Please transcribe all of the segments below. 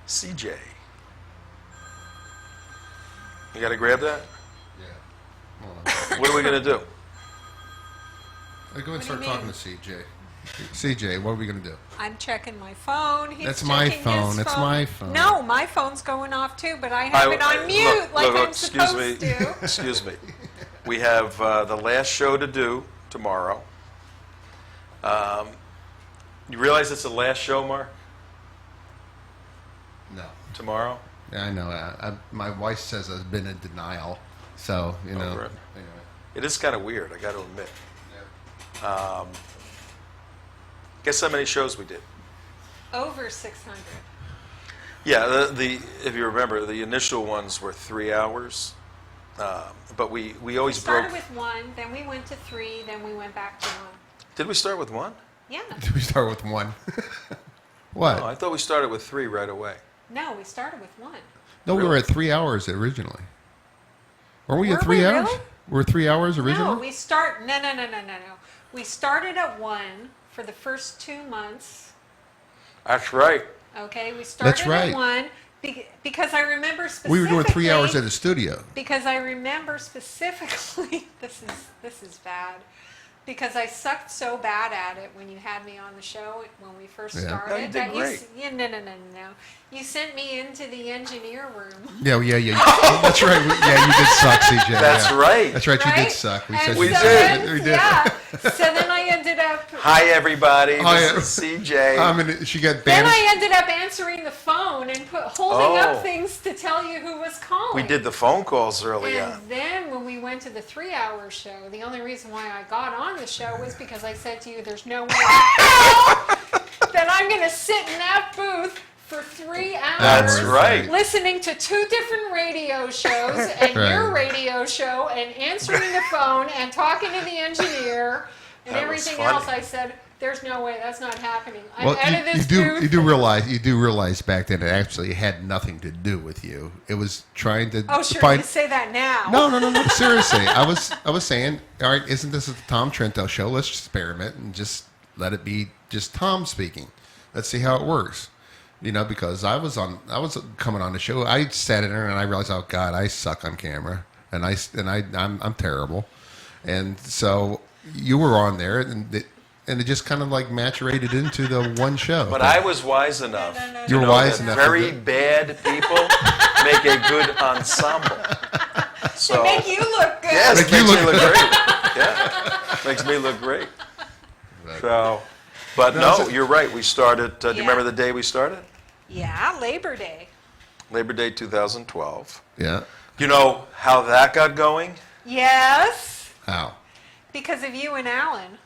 CJ. You got to grab that? Yeah. Hold on. What are we going to do? Go ahead and start talking to CJ. CJ, what are we going to do? I'm checking my phone. He's That's my checking phone. his It's phone. my phone. No, my phone's going off too, but I have it on mute I'm supposed to. Excuse me. We have the last show to do tomorrow. You realize it's the last show, Mark? No. Tomorrow? Yeah, I know. My wife says I've been in denial. So, you know. Right. Anyway. It is kind of weird, I got to admit. Yeah. Guess how many shows we did? Over 600. Yeah, if you remember, the initial ones were 3 hours. But we always We started broke. with 1, then we went to 3, then we went back to 1. Did we start with 1? Yeah. Did we start with 1? What? No, I thought we started with 3 right away. No, we started with 1. No, we Really? were at 3 hours originally. Weren't we Were at 3 we hours? really? We were 3 hours originally? No, we start. No. We started at 1 for the first 2 months. That's right. Okay, we started That's right. at 1 because I remember specifically. We were doing 3 hours at the studio. Because I remember specifically. This is bad. Because I sucked so bad at it when you had me on the show when we first started. No, you did great. No. You sent me into the engineer room. Yeah. That's right. Yeah, you did suck, CJ. That's yeah. right. That's right. You Right? did suck. We And said We you so did. then- We did. Yeah. So then I ended up. Hi, everybody. Hi, This is CJ. She got Then banned. I ended up answering the phone and holding Oh. up things to tell you who was calling. We did the phone calls early And on. then when we went to the 3-hour show, the only reason why I got on the show was because I said to you, there's no way that I'm going to sit in that booth for 3 hours. That's right. Listening to 2 different radio shows and your Right. radio show and answering the phone and talking to the engineer and That was everything funny. else. I said, there's no way, that's not happening. I'm Well, out of this you booth. do realize back then it actually had nothing to do with you. It was trying to Oh, sure, find. you say that now. No. Seriously, I was saying, all right, isn't this the Tom Trento show? Let's just experiment and just let it be just Tom speaking. Let's see how it works. You know, because I was coming on the show. I sat in there and I realized, oh God, I suck on camera, and I'm terrible. And so you were on there, and it just kind of like maturated into the one show. But I was wise enough. No. You're to know wise that enough. Very bad people make a good ensemble. So Make you look good. yes, Make it you makes me look look great. Yeah, makes me look great. So, but no, you're right. We started. Do you Yeah. remember the day we started? Yeah, Labor Day. Labor Day 2012. Yeah. You know how that got going? Yes, How? because of you and Alan.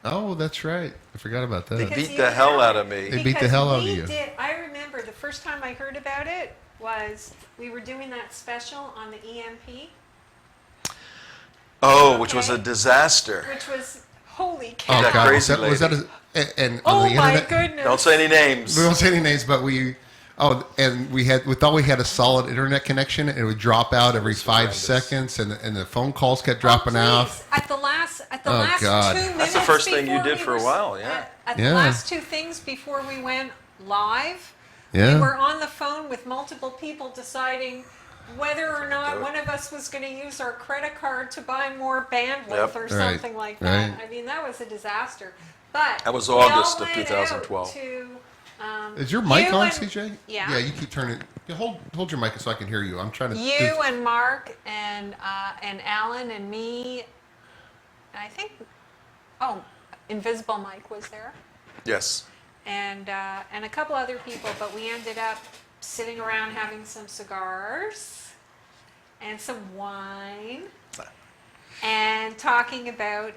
Oh, that's right. I forgot about that. They Because beat you the hell and out Alan- of me. They beat the because hell out of we you. I remember the first time I heard about it was we were doing that special on the EMP, Oh, which was a Okay. disaster. which was holy Oh cow. That God, crazy was that lady. and Oh on the my internet? goodness. Don't say any names. We won't say any names, but we thought we had a solid internet connection, and it would drop out every 5 horrendous. seconds, and the phone calls kept Oh, dropping please. out. At the last Oh, God. 2 minutes. That's the first thing you before did we for a were- while, yeah. At Yeah. the last 2 things before we went live, Yeah. we were on the phone with multiple people deciding whether or not one of us was going to use our credit card to buy more bandwidth Yep. or Right, something like that. right. I mean, that was a disaster. But That was we all August of went 2012. out to, Is your mic you on, and- CJ? Yeah. Yeah, you keep turning. Hold your mic so I can hear you. I'm trying to. you and Mark and Alan and me, and I think, Invisible Mike was there. Yes. And a couple other people, but we ended up sitting around having some cigars and some wine and talking about,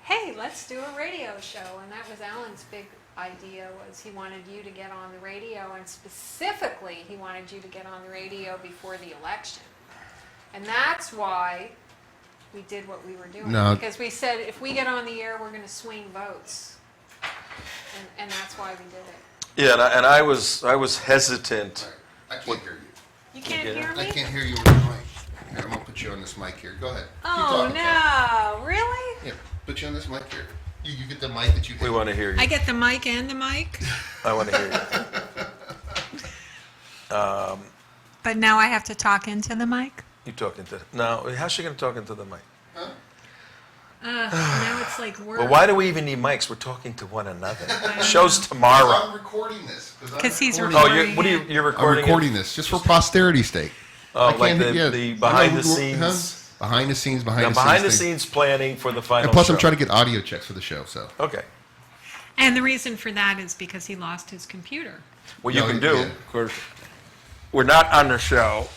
hey, let's do a radio show. And that was Alan's big idea, was he wanted you to get on the radio, and specifically he wanted you to get on the radio before the election. And that's why we did what we were doing. No. Because we said, if we get on the air, we're going to swing votes. And that's why we did it. Yeah, and I was hesitant. I can't hear you. You can't get it? hear I me? can't hear you with the mic. Here, I'm gonna put you on this mic here. Go ahead. Keep Oh, talking, Kat. no. Really? Yeah, put you on this mic here. You get the mic that you. We want to hear you. I get the mic and the mic, I want to hear you. but now I have to talk into the mic. You talking to? No. How's she going to talk into the mic? Now it's like work. Well, why do we even need mics? We're talking to one another. Show's tomorrow. I'm recording this. 'Cause he's Oh, recording. you're I'm recording? recording this just for posterity's sake. Oh, I like can't- the, yeah, the I behind know, the scenes. behind the scenes, Now, thing. behind the scenes planning for the final. And plus, I'm show. trying to get audio checks for the show. So Okay. And the reason for that is because he lost his computer. What you No, can do, yeah. of course, we're not on the show,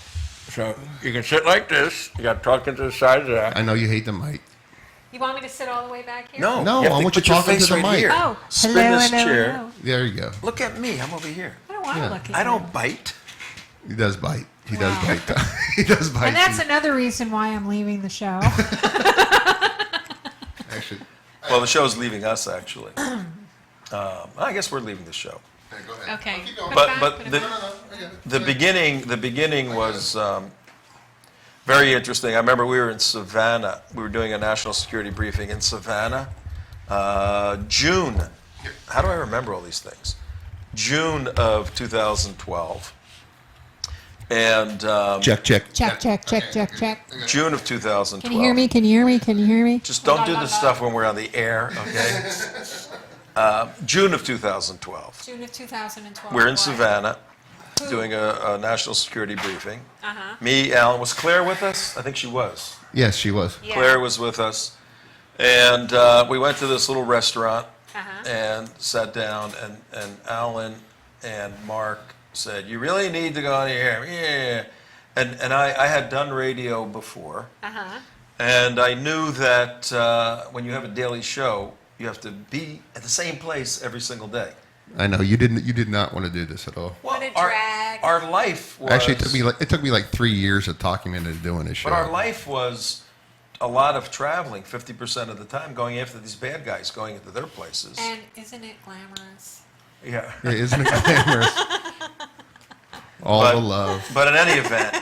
so you can sit like this. You got to talk into the side of that. I know you hate the mic. You want me to sit all the way back here? No, No, you have I to want put you your talking face to the right mic. here. Oh, Spin hello, this hello, chair. hello. There you go. Look at me. I'm over here. I don't want Yeah. to look at I you. don't bite. He does bite. He does Wow. bite. He does bite. And that's you. another reason why I'm leaving the show. Actually. Well, the show's leaving us, actually. I guess we're leaving the show. Okay, go ahead. Okay. Keep going. Put it But back, but put it the back. I get it. the beginning was very interesting. I remember we were in Savannah. We were doing a national security briefing in Savannah, June. How do I remember all these things? June of 2012, and Check. Check. June of 2012. Can you hear me? Can you hear me? Can you hear me? Just don't do this stuff when we're on the air, okay? June of 2012. June of 2012. We're in What? Savannah doing a national security briefing. Uh-huh. Me, Alan, was Claire with us? I think she was. Yes, she was. Yeah. Claire was with us. And we went to this little restaurant Uh-huh. and sat down, and Alan and Mark said, "You really need to go on the air." Yeah. And I had done radio before, Uh-huh. and I knew that when you have a daily show, you have to be at the same place every single day. I know you didn't. You did not want to do this at all. What a our, drag. our life was... Actually, it took me like 3 years of talking into doing this show. But our life was a lot of traveling, 50% of the time, going after these bad guys, going into their places. And isn't it glamorous? Yeah. Yeah, isn't it glamorous? All But- the love. But in any event,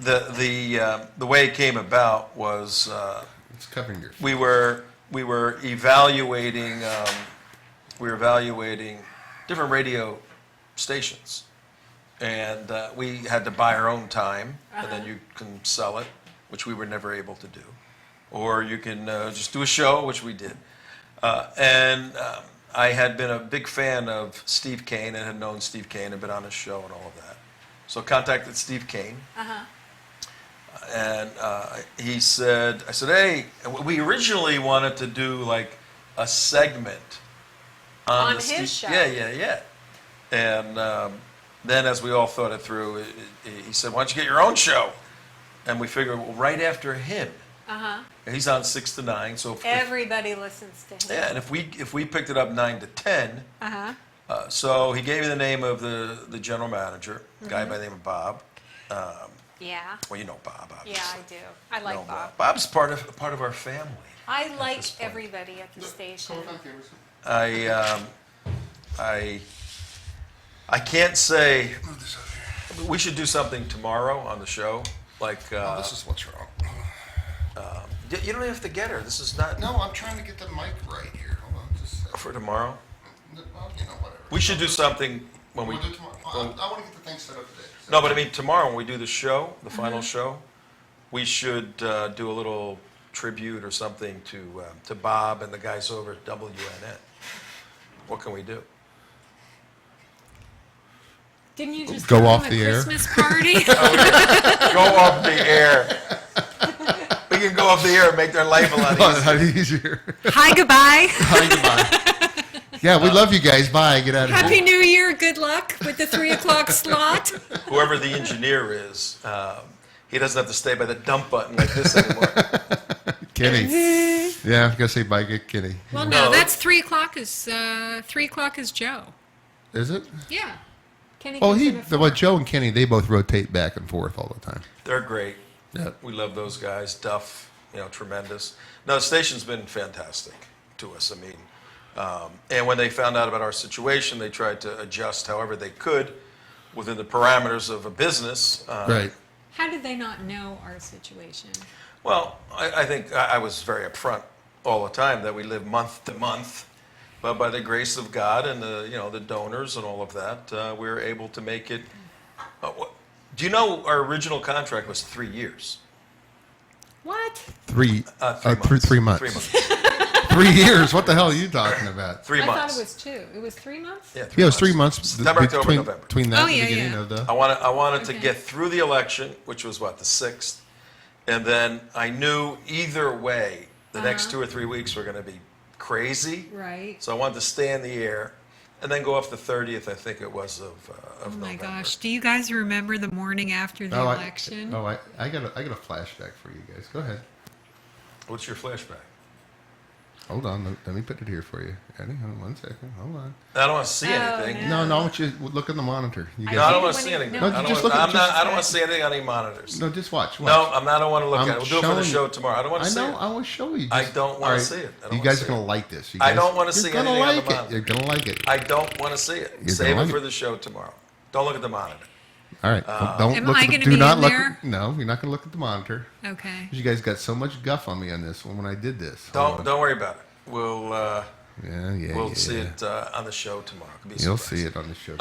the way it came about was It's covering your. we were evaluating different radio stations, and we had to buy our own time, and then you can sell it, which we were never able to do, or you can just do a show, which we did, and I had been a big fan of Steve Kane and had known Steve Kane and been on his show and all of that, so contacted Steve Kane. Uh-huh. And he said, I said, hey, we originally wanted to do like a segment On the his show. Yeah. And then as we all thought it through, he said, why don't you get your own show? And we figured, well, right after him, Uh-huh. he's on 6 to 9. So Everybody listens to him. yeah, and if we picked it up 9 to 10, Uh-huh. so he gave me the name of the general manager, a guy Mm-hmm. by the name of Bob. Yeah. Well, you know Bob, obviously. Yeah, I do. I like No, Bob. Bob's part of our family. I like this point. everybody at the station. I can't say we should do something tomorrow on the show. Like This is what's wrong. you don't have to get her. This is not No, I'm trying to get the mic right here. Hold on, just a second. for tomorrow. Well, whatever. We should do something when we. We'll do tomorrow. I want to get the thing set up today. So- No, but I mean tomorrow when we do the show, the final show, we should do a little tribute or something to Bob and the guys over at WNN. What can we do? Didn't you just Go throw off him the a air? Christmas party? Go off the air. We can go off the air and make their life a lot easier. easier. Hi, goodbye. Hi, goodbye. Yeah, we love you guys. Bye. Get out of Happy here. New Year. Good luck with the 3 o'clock slot. Whoever the engineer is, he doesn't have to stay by the dump button like this anymore. Kenny. Yeah, I'm gonna say bye, get Kenny. Well, No. no, that's 3 o'clock is 3 o'clock is Joe. Is it? Yeah. Kenny Oh, comes in at 4. Joe and Kenny, they both rotate back and forth all the time. They're great. Yeah. We love those guys. Duff, tremendous. No, the station's been fantastic to us. I mean, and when they found out about our situation, they tried to adjust however they could within the parameters of a business. Right. How did they not know our situation? Well, I think I was very upfront all the time that we live month to month. But by the grace of God and the donors and all of that, we were able to make it. Do you know our original contract was 3 years? What? 3 months. 3 months. 3 months. 3 years. What the hell are you talking about? 3 I months. thought it was 2. It was 3 months? Yeah, Yeah, it was 3 months. September, October, between, November. Between that Oh, and yeah, the beginning yeah. of the. I wanted to Okay. get through the election, which was the 6th, and then I knew either way the next 2 or 3 weeks were going to be crazy. Right. So I wanted to stay in the air, and then go off the 30th, I think it was of Oh my November. gosh! Do you guys remember the morning after the election? I got a flashback for you guys. Go ahead. What's your flashback? Hold on. Let me put it here for you. Eddie, hold on 1 second. Hold on. I don't want to see Oh, anything. no. No, I want you to look at the monitor. You I No, I don't hate want it to see when anything. no, I don't just want. look at- I'm not. just- I don't want to see anything on any monitors. No, just watch. No, I don't want to look I'm at it. We'll do it for the showing- show tomorrow. I don't want to see I it. know. I want to show you. I Just- don't wanna all right, see it. I don't You wanna guys see are gonna it. like this. You I guys- don't wanna you're see gonna anything on the like it. monitor. You're gonna like it. I don't want to see it. You're Save gonna it like for it. the show tomorrow. Don't look at the monitor. All right. Don't Am look. I at the, gonna do be not in look. there? No, you're not gonna look at the monitor. Okay. You guys got so much guff on me on this when I did this. Don't worry about it. We'll Yeah. see it on the show tomorrow. It'll be a You'll surprise. see it on the show.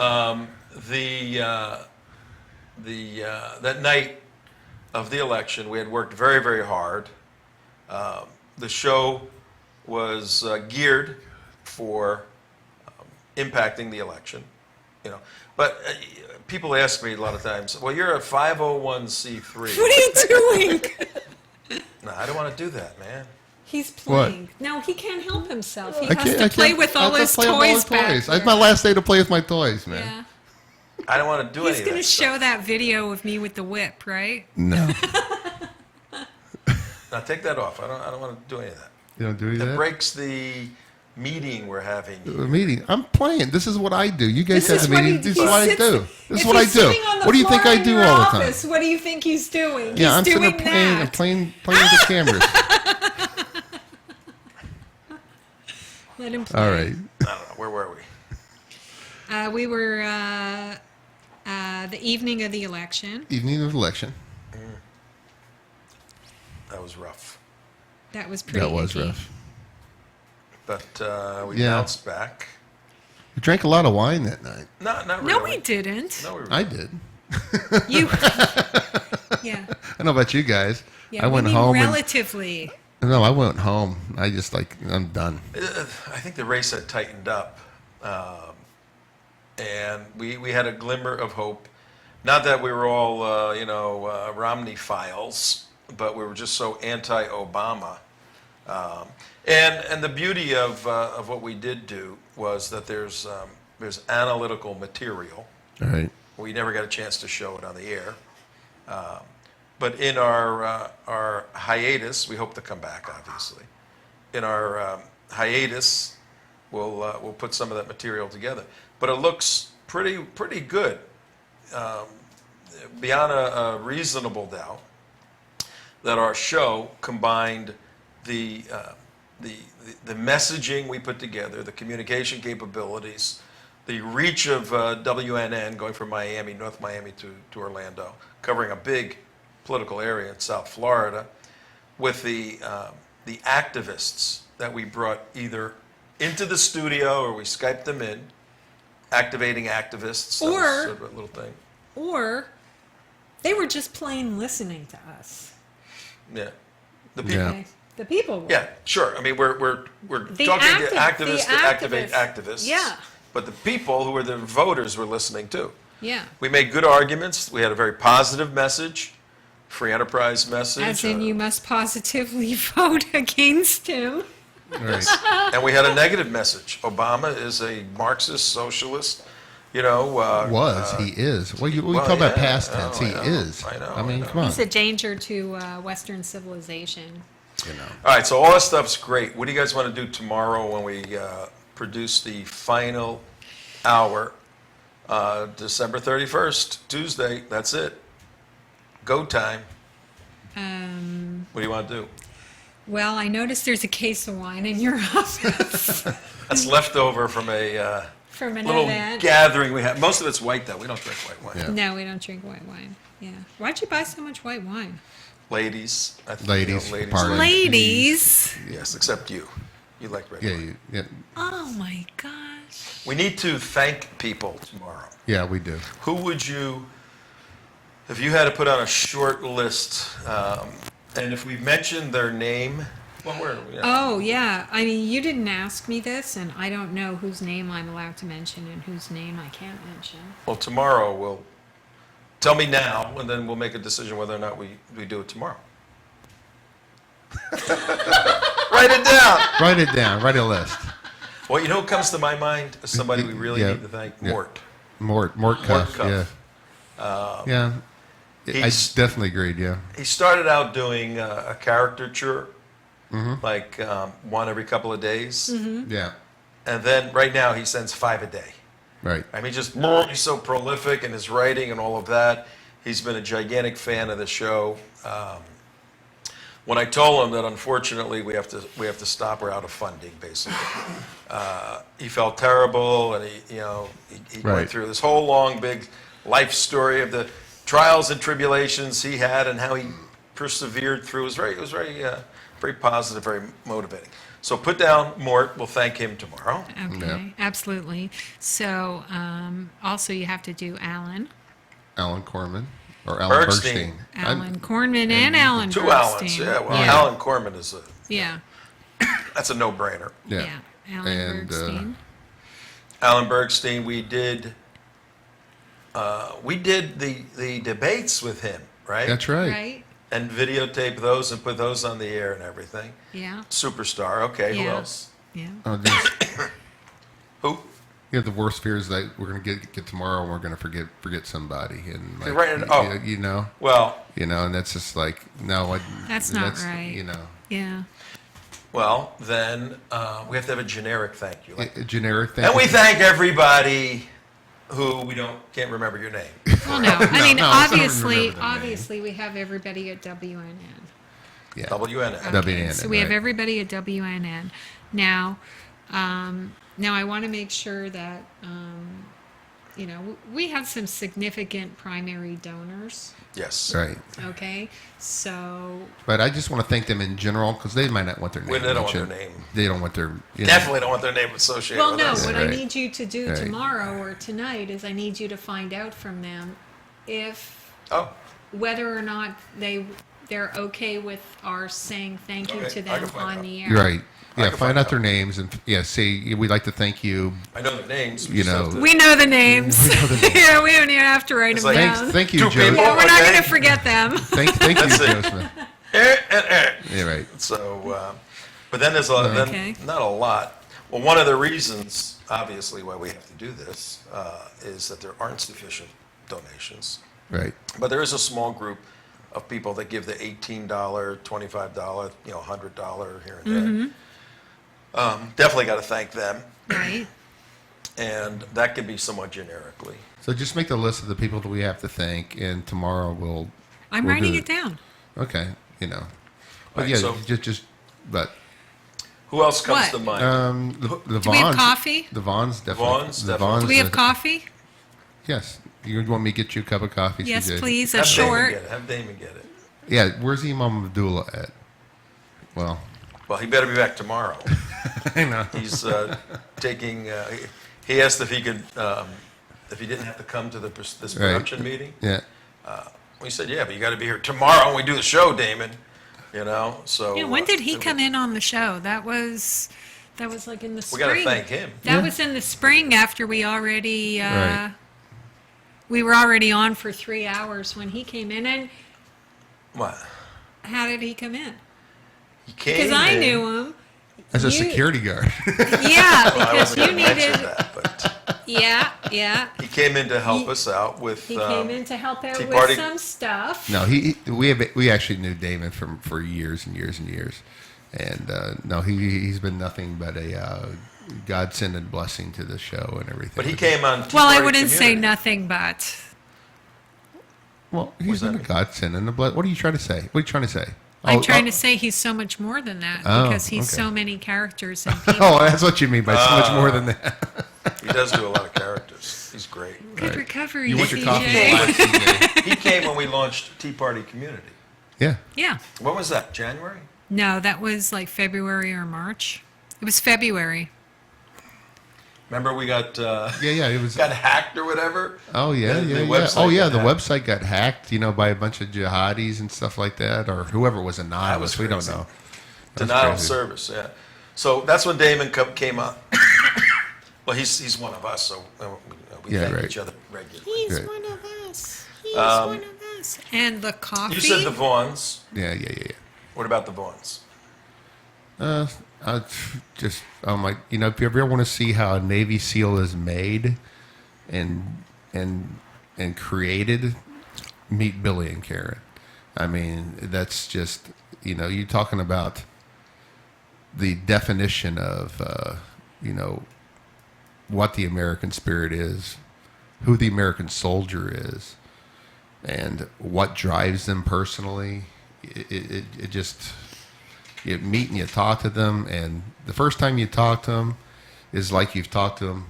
That night of the election, we had worked very, very hard. The show was geared for impacting the election, But people ask me a lot of times, "Well, you're a 501c3." What are you doing? No, I don't want to do that, man. He's What? playing. No, he can't help himself. He I has can't- to play can't- with I all have to his play with all toys his back It's there. my last day to play with my toys, man. Yeah. I don't want to do He's any of going that to show stuff. that video of me with the whip, right? No, Now take that off. I don't want to do any of that. you don't do It that. breaks the meeting we're having. A meeting. I'm playing. This is what I do. You guys This have is the what meeting. he- This he is what I sits- do. This is If what I he's do. sitting on the What do you think floor I in do your all the office, time? What do you think he's doing? Yeah, I'm he's sitting doing there playing. I'm that. playing with the cameras. Let him play. All right. I don't know. Where were we? We were the evening of the election. Evening of election. That was rough. That was pretty That was icky. rough. But we Yeah. bounced back. We drank a lot of wine that night. Not really. No, we didn't. No, we really. I did. You. Yeah. I don't know about you guys. Yeah. I went we mean home. relatively. No, I went home. I just I'm done. I think the race had tightened up, and we had a glimmer of hope. Not that we were all Romney files, but we were just so anti-Obama. And the beauty of what we did do was that there's analytical material. All right. We never got a chance to show it on the air. But in our hiatus, we hope to come back, obviously. In our hiatus, we'll put some of that material together. But it looks pretty good, beyond a reasonable doubt, that our show combined the messaging we put together, the communication capabilities, the reach of WNN going from Miami, North Miami to Orlando, covering a big political area in South Florida, with the activists that we brought either into the studio or we Skyped them in, activating activists. That was Or- sort of a little thing. Or they were just plain listening to us. Yeah, the people. Yeah. Okay? The people were. Yeah, sure. I mean, we're The talking to active- activists the to activate activists. activists. Yeah. But the people who were the voters were listening too. Yeah. We made good arguments. We had a very positive message, free enterprise message. As in, you must positively vote against him. All right. And we had a negative message. Obama is a Marxist socialist. He is. Well, you well, talk about yeah, past I know, tense. I He know, is. I know, I mean, I know. come on. He's a danger to Western civilization. You know. All right, so all that stuff's great. What do you guys want to do tomorrow when we produce the final hour, December 31st, Tuesday? That's it. Go time. What do you want to do? Well, I noticed there's a case of wine in your office That's leftover from a from an little event. gathering we had. Most of it's white, though. We don't drink white wine. Yeah. No, we don't drink white wine. Yeah. Why'd you buy so much white wine? ladies. I think, Ladies, ladies. pardon. Ladies. Yes, except you. You like Yeah, regular. yeah, Oh my gosh. We need to thank people tomorrow. yeah, we do. Who would you, if you had to put on a short list, and if we mentioned their name, well, where? Yeah. Oh yeah. I mean, you didn't ask me this, and I don't know whose name I'm allowed to mention and whose name I can't mention. Well, tomorrow we'll, tell me now, and then we'll make a decision whether or not we do it tomorrow. Write it down. Write it down. Write a list. Well, you know what comes to my mind? As somebody we really Yeah. need to thank, Yeah. Mort. Mort Cuff. Cuff. Yeah. he's- I definitely agreed. Yeah. He started out doing a caricature, Mm-hmm. like one every couple of days, Yeah. and then right now he sends 5 a day. Right. I mean, he's so prolific in his writing and all of that. He's been a gigantic fan of the show. When I told him that unfortunately we have to stop, we're out of funding, basically, he felt terrible, and he Right. went through this whole long big life story of the trials and tribulations he had and how he persevered through. It was very positive, very motivating. So put down Mort. We'll thank him tomorrow. Okay. Yeah. Absolutely. So also you have to do Alan. Alan Corman or Alan Bergstein. Bergstein. Alan Corman and Alan Two Bergstein. Allens, yeah. Well, yeah. Alan Corman Yeah. that's a no-brainer. Yeah. Alan And, Bergstein. Alan Bergstein, we did the debates with him, right? That's right. Right? And videotape those and put those on the air and everything. Yeah. Superstar. Okay, who Yeah. else? Yeah. Oh, Who? you know, the worst fear is that we're going to get tomorrow and we're going to forget somebody. And like, Right, oh. you know, Well, and that's just like, no. That's not right. You know, Yeah. then we have to have a generic thank you. Like, a generic thing. and we thank everybody who can't remember your name. Well, no. I mean, no, I don't obviously, remember the name. obviously, we have everybody at WNN. Yeah. WNN. WNN, So we have right. everybody at WNN. Now, now I want to make sure that, we have some significant primary donors. Yes. Right. Okay. So, But I just want to thank them in general because they might not want their name. Well, they don't want mentioned. their name. They don't want their. Definitely don't want their name associated well, with no, us. what Right. I need you to do Right. tomorrow or tonight is I need you to find out from them if Oh, whether or not they're okay with our saying thank you Okay, to I them can find on out. the air. You're right. I Yeah. can Find find out their out. names and say we'd like to thank you. I know their names. You know. We know the names. yeah, we don't even have to write It's them like- down. Thank you, Two Joe. people. Yeah, we're not Okay. going to forget them. Thank you, That's it. Joe Smith. Eh. Yeah. Right. So, but then there's Okay. not a lot. Well, one of the reasons, obviously, why we have to do this is that there aren't sufficient donations. Right. But there is a small group of people that give the $18, $25, $100 here and there. Definitely got to thank them, Right. and that can be somewhat generically. So just make the list of the people that we have to thank, and tomorrow we'll. I'm we'll writing do it down. Okay. But Right, yeah, so- but Who else comes What? to mind? the Do we have Vaughns. coffee? The Vaughns definitely. Vaughns, the definitely. Vaughns, Do we have coffee? Yes. You want me to get you a cup of coffee? Yes, CJ? please. A Have Damon short. get it. Have Damon get it. Yeah. Where's Imam Abdullah at? Well, Well, he better be back tomorrow. I know. He's taking. He asked if he could, if he didn't have to come to this Right. production meeting. Yeah. We said, yeah, but you got to be here tomorrow when we do the show, Damon. So. Yeah, when did he come in on the show? That was like in the We spring. got to thank him. That Yeah. was in the spring after we already Right. we were already on for 3 hours when he came in. And What? how did he come in? He came Because I in- knew him. As a You- security guard. Yeah, Well, I because wasn't you going to mention needed. that, but Yeah. he came in to help He- us out with. He came in to help out Tea with Party. some stuff. No, we actually knew Damon for years and years and years, and no, he's been nothing but a godsend and blessing to the show and everything. But he came on. Tea Well, I Party wouldn't say Community. nothing but. Well, he's What's been a that? godsend and a bless. What are you trying to say? What are you trying to say? I'm Oh, trying oh, to say he's so much more than that Oh, because he's okay. so many characters and people. Oh, that's what you mean by so much more than that. He does do a lot of characters. He's great. Good recovery, You want your CJ. coffee? He came when we launched Tea Party Community. Yeah. Yeah. When was that? January? No, that was like February or March. It was February. Remember we got Yeah. It was. got hacked or whatever? Oh yeah, The yeah. website Oh yeah, got the hacked. website got hacked. By a bunch of jihadis and stuff like that, or whoever was anonymous. was We don't crazy. know. That's Denial of crazy. service, yeah. So that's when Damon came on. Well, he's one of us, so we Yeah, thank right. each other regularly. He's Great. one of us. He's one of us. And the coffee. You said the Vaughns. Yeah. What about the Vaughns? I just if you ever want to see how a Navy SEAL is made and created, meet Billy and Karen. I mean, that's just you're talking about the definition of what the American spirit is, who the American soldier is, and what drives them personally. It just, you meet and you talk to them, and the first time you talk to them is like you've talked to them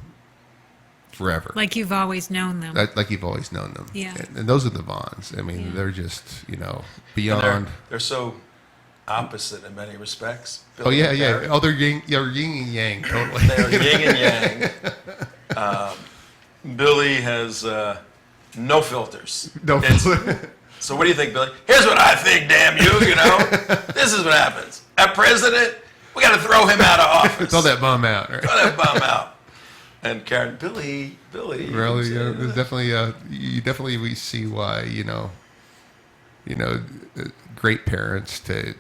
forever. Like you've always known them. Like you've always known them. Yeah. And those are the Vaughns. I mean, Yeah. they're just, And beyond. they're so opposite in many respects. Oh, Billy yeah, and yeah. Karen. Oh, they're yin and yang, totally. They're yin and yang. Billy has no filters. No, So what do you think, Billy? Here's what I think, damn you, This is what happens. Our president, we got to throw him out of office. throw that bum out. Right? Throw that bum out. And Karen, Billy. Really, there's definitely, you definitely we see why, great parents to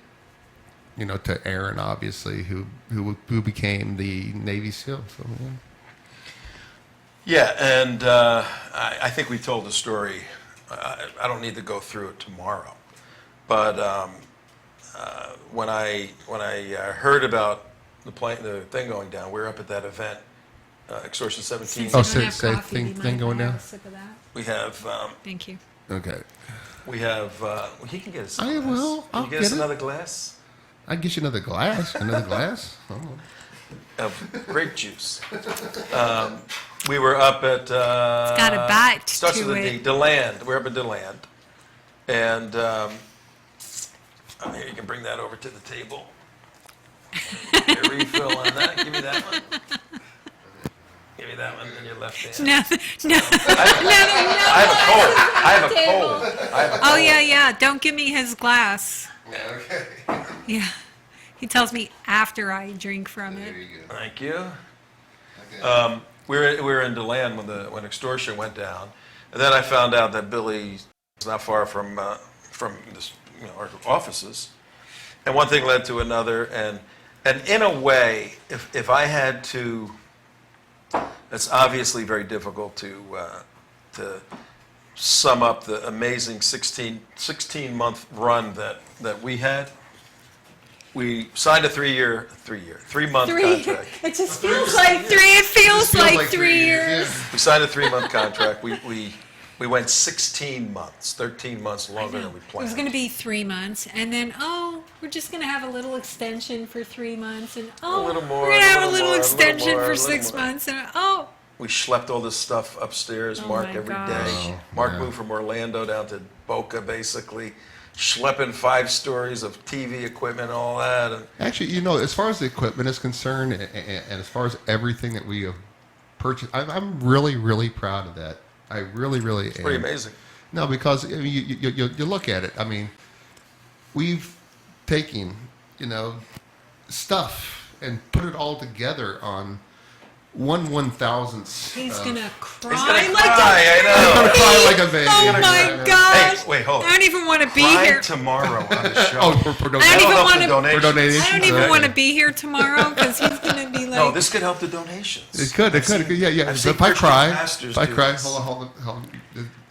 Aaron, obviously, who became the Navy SEAL. So, Yeah, and I think we told the story. I don't need to go through it tomorrow, but when I heard about the thing going down, we were up at that event, Extortion 17. Oh, You say- don't have say coffee, thing- do you thing mind going if I have down? a sip of that? We have Thank you. Okay. he can get us. I will. Can I'll you get us get it. another glass I get you another glass. Another glass. Oh. of grape juice? We were up at. got a bite Starts to with a it. D. DeLand. We're up at DeLand, and here you can bring that over to the table. Get a refill on that. Give me that one. Give me that one in your left hand. No. I have a cold. I have a cold. I have a Oh, cold. yeah. Don't give me his glass. Okay. Yeah. He tells me after I drink from it. Thank you. We were in DeLand when Extortion went down, and then I found out that Billy was not far from this, our offices, and one thing led to another, and in a way, if I had to, it's obviously very difficult to sum up the amazing 16-month run that we had. We signed a three-month contract. It just feels like three. It feels like 3 years. We signed a 3-month contract. We went 16 months, 13 months longer than we It was planned. going to be 3 months, and then we're just going to have a little extension for 3 months, and little more, we're going to have a a little little more, a little extension more, a for little 6 more. months, and We schlepped all this stuff upstairs, Oh Mark, my every gosh. day. Oh, Mark yeah. moved from Orlando down to Boca, basically, schlepping 5 stories of TV equipment, all that. And Actually, as far as the equipment is concerned, and as far as everything that we have purchased, I'm really, really proud of that. I really, really am. pretty amazing. No, because I mean, you look at it. I mean, we've taken stuff and put it all together on 1/1000th. he's going to cry He's gonna like cry, a I know. I'm gonna cry like a baby. Oh Gonna my cry. gosh! Hey, wait, hold on. I don't even want to be Cry here. tomorrow on the show. Oh, for I don't even That'll help want the to. donations. For donations? I don't even Okay. want to be here tomorrow because he's going to be like. No, this could help the donations. It could, yeah. I've seen If I Christian cry, pastors if I do cry, this. hold on.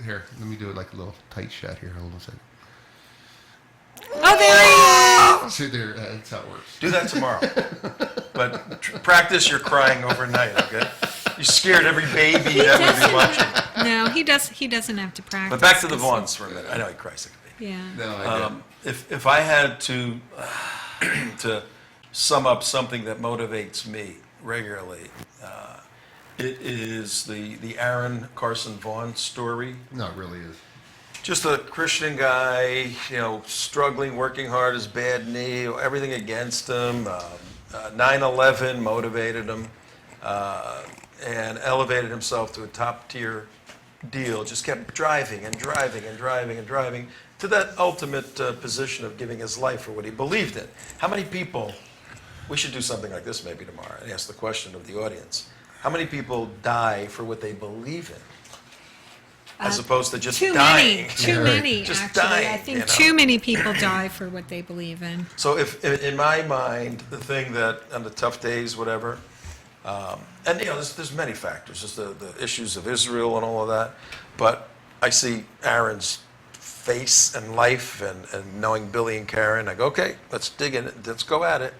Here, let me do it like a little tight shot here. Hold on a second. Oh, there he is! See, there, that's how it works. Do that tomorrow. But practice your crying overnight, okay? You scared every baby that would be watching. No, he does. He doesn't have to practice. But back to the Vaughns for a minute. I know he cries like a baby. Yeah. No, I didn't. If I had to sum up something that motivates me regularly, it is the Aaron Carson Vaughn story. No, it really is. just a Christian guy, struggling, working hard, his bad knee, everything against him. 9/11 motivated him and elevated himself to a top-tier deal. Just kept driving and driving and driving and driving to that ultimate position of giving his life for what he believed in. How many people, we should do something like this maybe tomorrow and ask the question of the audience, how many people die for what they believe in? As opposed to just dying. Too many, Just actually. dying, I think too many people die for what they believe in. So if, in my mind, the thing that, on the tough days, whatever, and there's many factors, just the issues of Israel and all of that, but I see Aaron's face and life and knowing Billy and Karen, I go, okay, let's dig in, let's go at it.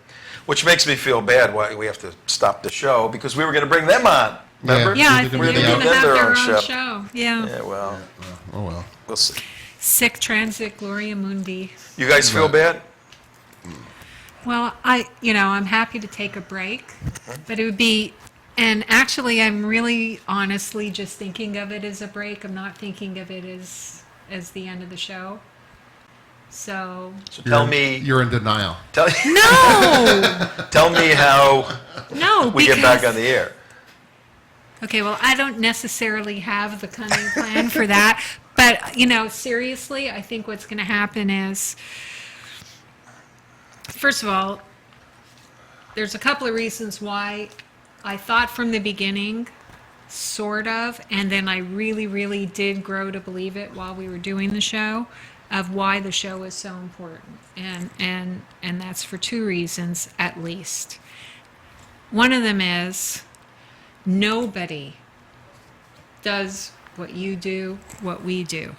Which makes me feel bad why we have to stop the show, because we were going to bring them on. Remember? Yeah, I think We're they're gonna going to give have them their own show. Yeah. Yeah, well, Oh well. we'll see. Sic transit gloria mundi. You guys feel bad? Well, I'm happy to take a break, but it would be, and actually I'm really honestly just thinking of it as a break. I'm not thinking of it as the end of the show. So So tell me, You're in denial. tell, no, tell me how no, we get back on the air. Okay, well, I don't necessarily have the cunning plan for that, but seriously, I think what's going to happen is, first of all, there's a couple of reasons why I thought from the beginning, sort of, and then I really, really did grow to believe it while we were doing the show, of why the show is so important, and that's for two reasons at least. One of them is, nobody does what you do, what we do,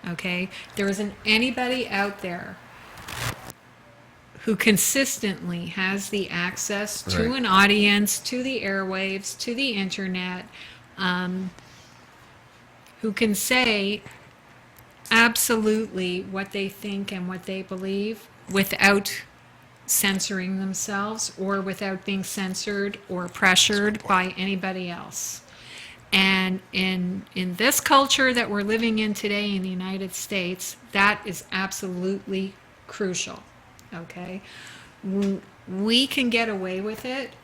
okay? There isn't anybody out there who consistently has the access to Right. an audience, to the airwaves, to the internet, who can say absolutely what they think and what they believe without censoring themselves or without being censored or pressured by anybody else. And in this culture that we're living in today in the United States, that is absolutely crucial, okay? We can get away with it,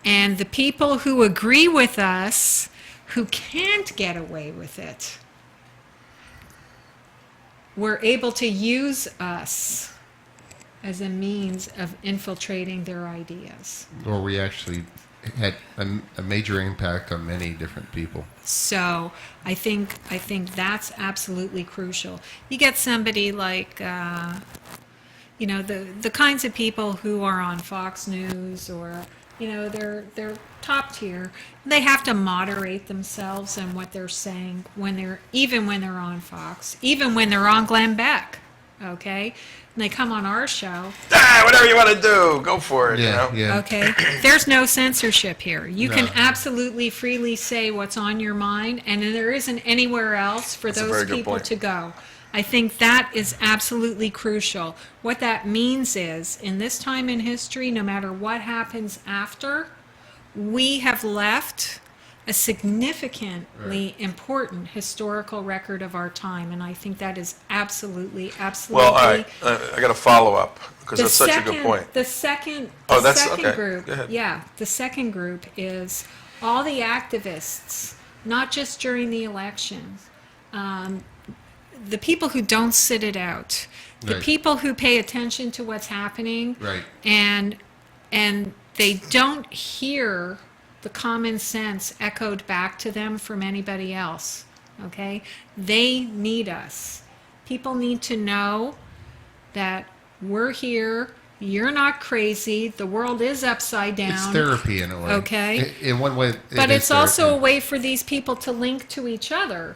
and the people who agree with us who can't get away with it, we're able to use us as a means of infiltrating their ideas. Or we actually had a major impact on many different people. So I think that's absolutely crucial. You get somebody like, the kinds of people who are on Fox News or, they're top tier. They have to moderate themselves and what they're saying even when they're on Fox, even when they're on Glenn Beck, okay? And they come on our show. Whatever you want to do, go for it. Yeah. Okay, there's no censorship here. You No. can absolutely freely say what's on your mind, and there isn't anywhere else for That's a those very good people point. to go. I think that is absolutely crucial. What that means is, in this time in history, no matter what happens after, we have left a significantly important historical record of our time, and I think that is absolutely. Well, all right. I got to follow up because that's such a good point. The second Okay. group, Go ahead. yeah, the second group is all the activists, not just during the election, the people who don't sit it out, the Right. people who pay attention to what's happening, Right. and they don't hear the common sense echoed back to them from anybody else. Okay, they need us. People need to know that we're here. You're not crazy. The world is upside down. It's therapy in a way. Okay. In one way, But it it's is also a therapy. way for these people to link to each other.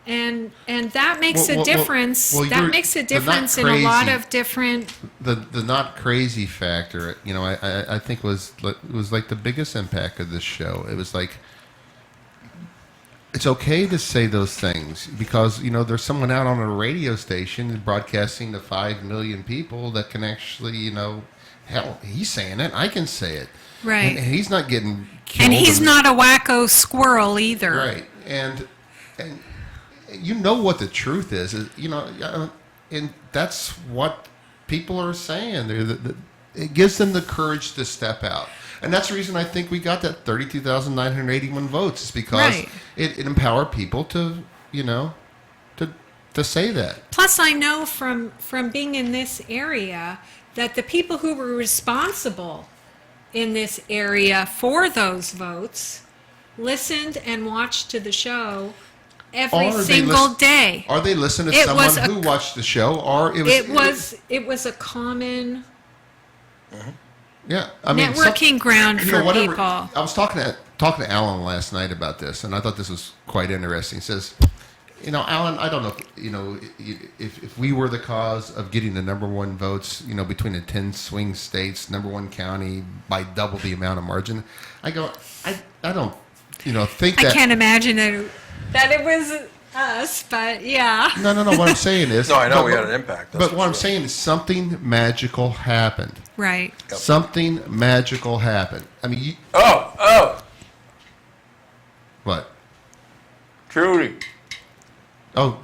And that makes Well, a well, difference. well, that you're- makes a they're not difference in a lot crazy. of different. The not crazy factor. I think was like the biggest impact of this show. It was like, it's okay to say those things because there's someone out on a radio station broadcasting to 5 million people that can actually hell, he's saying it, I can say it, Right. and he's not getting killed. And he's not a wacko squirrel either. right, and you know what the truth is, and that's what people are saying. It gives them the courage to step out. And that's the reason I think we got that 32,981 votes, is because Right. it empowered people to, to say that. Plus, I know from being in this area that the people who were responsible in this area for those votes listened and watched to the show every Or they single listen- day. Or they listen to It someone was a- who watched the show, or It was a common yeah. I mean, networking ground for whatever- people. I was talking to Alan last night about this, and I thought this was quite interesting. He says, Alan, I don't know, if we were the cause of getting the number one votes, between the 10 swing states, number one county by double the amount of margin, I go, I don't, think I that. can't imagine that it was us, but yeah. No. What I'm saying is. No, I know but- we had an impact. that's But for what I'm sure. saying is something magical happened. Right. Yep. Something magical happened. I mean, Oh, what? Trudy. Oh,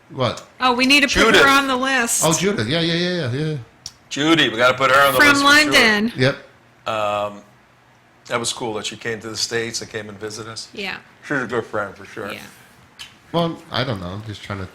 what? Oh, we need to put Judith. her on the list. Oh, Judith. Yeah. Judy, we got to put her on the From list for sure. London. Yep. That was cool that she came to the States and came and visited us. Yeah. She's a good friend for sure. Yeah. Well, I don't know. I'm just trying to.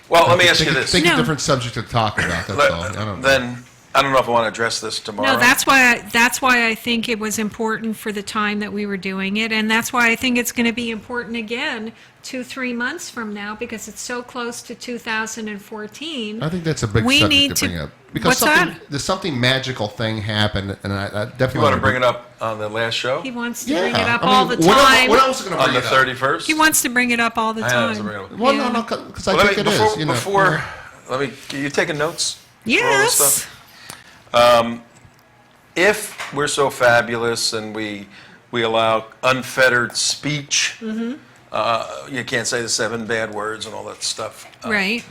Well, let me ask you think this. Think No. of different subjects to talk about. That's all. I don't know. Then I don't know if I want to address this tomorrow. No, that's why I think it was important for the time that we were doing it, and that's why I think it's going to be important again 2-3 months from now, because it's so close to 2014. I think that's a big We subject need to to- bring up because What's that? there's something magical thing happened, and I definitely You want to bring it up on the last show? He wants to Yeah, bring it up I mean, all the what time. What else is going to On bring the it up? 31st? He wants to bring it up all the I know, it's a time. real- Well, Yeah. no, because I Well, think it before, is. Before, let me. You taking notes? for all this Yes. stuff? If we're so fabulous and we allow unfettered speech, you can't say the 7 bad words and all that stuff. Right.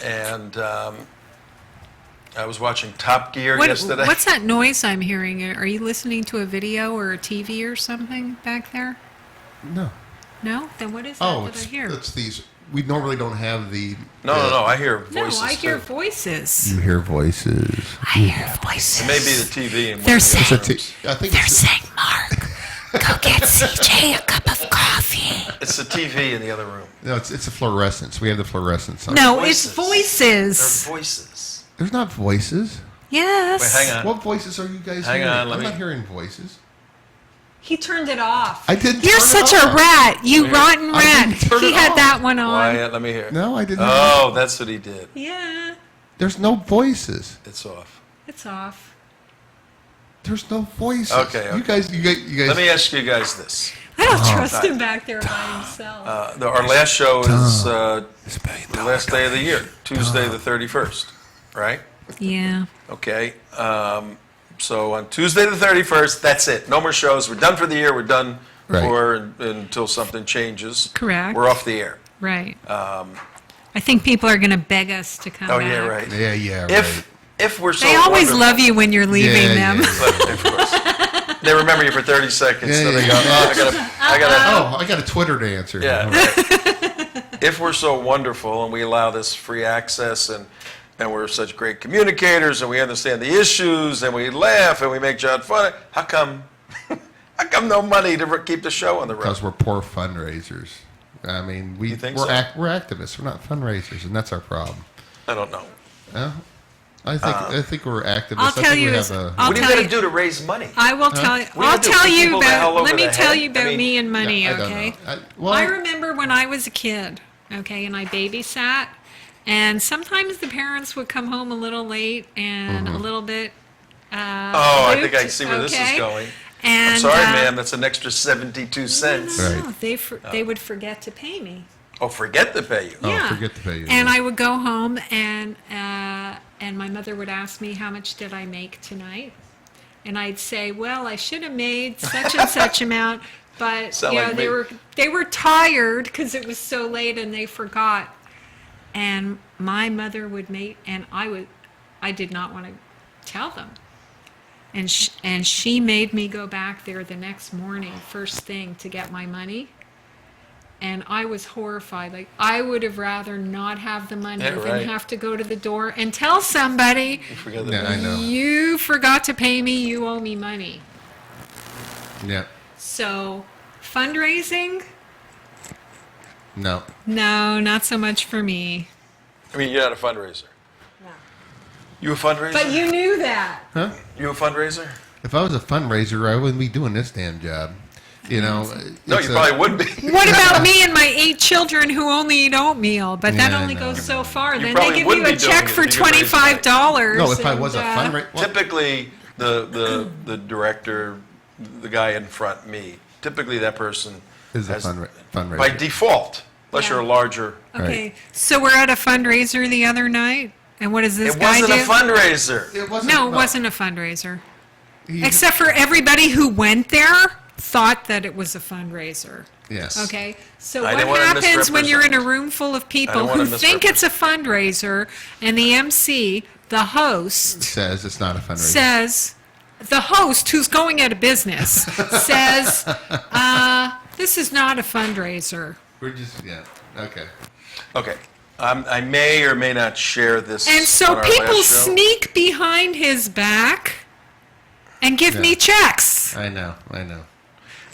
And I was watching Top Gear yesterday. What's that noise I'm hearing? Are you listening to a video or a TV or something back there? No. No? Then what is that Oh, that I hear? it's these. We normally don't have the. No, I hear No, voices I hear too. voices. You hear voices. I hear voices. It may be the TV. In They're one of the saying- other It's a rooms. I think They're it's, saying, Mark, go get CJ a cup of coffee. It's the TV in the other room. no, it's a fluorescence. We have the fluorescence on. No, it's Voices. voices. They're voices. There's not voices. Yes. Wait, hang on. What voices are you guys Hang hearing? on, let I'm me- not hearing voices. He turned it off. I didn't. You're turn such it a off. rat, you Weird. rotten I rat. didn't turn He it had off. that one on. Wyatt, let me hear. No, I didn't. Oh, that's what he did. Yeah, There's no voices. It's off. it's off. There's no voices. Okay. You guys. Let me ask you guys this. I don't trust him back there by himself. Our last show is the last day of the year, Tuesday the 31st, right? Yeah. Okay. So on Tuesday the 31st, that's it. No more shows. We're done for the year. We're done Right. until something changes. Correct. We're off the air. Right. I think people are going to beg us to come Oh, back. yeah, right. Yeah. If we're so They always wonderful- love you when you're leaving Yeah, them. yeah. But, of course. They remember you for 30 seconds. Yeah, so they yeah, go, yeah. I gotta. Oh, I got a Twitter to answer. Yeah. Right. If we're so wonderful and we allow this free access and we're such great communicators and we understand the issues and we laugh and we make John funny, how come no money to keep the show on the road? Because we're poor fundraisers. I mean, You think we're so? we're activists. We're not fundraisers, and that's our problem. I don't know. I think we're activists. I'll I tell think you we is- have a. I'll What do you tell got to you- do to raise money? I will tell you. We I'll gotta do tell kick you people the hell about. over Let me the tell head. you about I mean, me and money. I don't Okay. know. I remember when I was a kid. Okay, and I babysat, and sometimes the parents would come home a little late and a little bit. Oh, I think I looped, see where this is okay? going. And, I'm sorry, ma'am. That's an extra 72 cents. No, Right. they would forget to pay me. Oh, forget to pay you. Oh, Yeah. forget to pay you. And I would go home and my mother would ask me how much did I make tonight, and I'd say, well, I should have made such and such amount, but Sound like me. they were tired because it was so late and they forgot. And my mother would make, and I did not want to tell them. And she made me go back there the next morning, first thing, to get my money. and I was horrified. Like, I would have rather not have the money Yeah, than right. have to go to the door and tell somebody, You forget that. Yeah, I know. you forgot to pay me, you owe me money. Yeah. So, fundraising? No. No, not so much for me. I mean, you're not a fundraiser. No. You a fundraiser? But you knew that. Huh? You a fundraiser? If I was a fundraiser, I wouldn't be doing this damn job. You know. No, it's you a- probably would be. What about me and my 8 children who only eat oatmeal? But that Yeah, only no, goes no. so far. You Then probably they give wouldn't you a be doing check it for if you could raise money. $25. No, if I was a and, fundraiser. Well, Typically, the director, the guy in front, me, typically that person Is a has, fundraiser. by default, unless Yeah. you're a larger. Okay, so we're at a fundraiser the other night, and what does this It guy wasn't do? a fundraiser. It wasn't. No, it wasn't a fundraiser. He- Except for everybody who went there thought that it was a fundraiser. Yes. Okay, so I what didn't wanna happens when you're in a misrepresent. room full of I people don't wanna who think it's a fundraiser, and the MC, the host, Says it's not a fundraiser. says, the host who's going out of business says, this is not a fundraiser. We're just Okay. Okay. I may or may not share this. And so on our people last show. sneak behind his back and give me Yeah. checks I know. and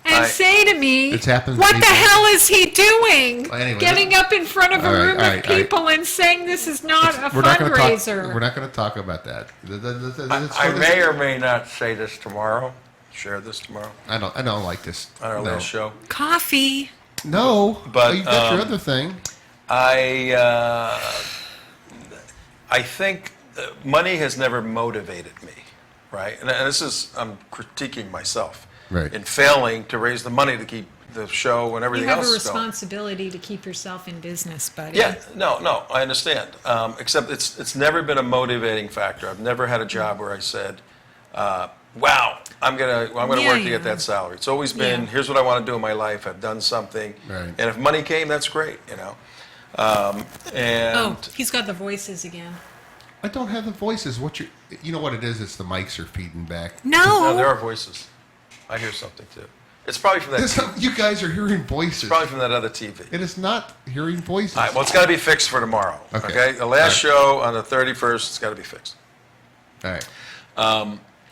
I- say to me, It's happened to what the people. hell is he doing? Well, anyway, Getting up in front of a all right, room all of right, people and saying this is not a We're not going to fundraiser. talk. We're not going to talk about that. I may or may not say this tomorrow. Share this tomorrow I don't like this. on our no. last show. Coffee. No, But, you got your other thing. I think money has never motivated me, right? And this is, I'm critiquing myself Right. in failing to raise the money to keep the show and You everything have a else going. responsibility to keep yourself in business, buddy. Yeah, no, I understand. Except it's never been a motivating factor. I've never had a job where I said, "Wow, I'm gonna Yeah, work to yeah. get that salary." It's always been, Yeah. "Here's what I want to do in my life. I've done something, Right. and if money came, that's great, you know." And Oh, he's got the voices again. I don't have the voices. You know what it is? It's the mics are feeding back. no, there No. are voices. I hear something too. It's probably from that. You guys are hearing voices. Probably from that other TV. It is not hearing voices. All right, well, it's got to be fixed for tomorrow. Okay. Okay, the All last right. show on the 31st, it's got to be fixed. All right.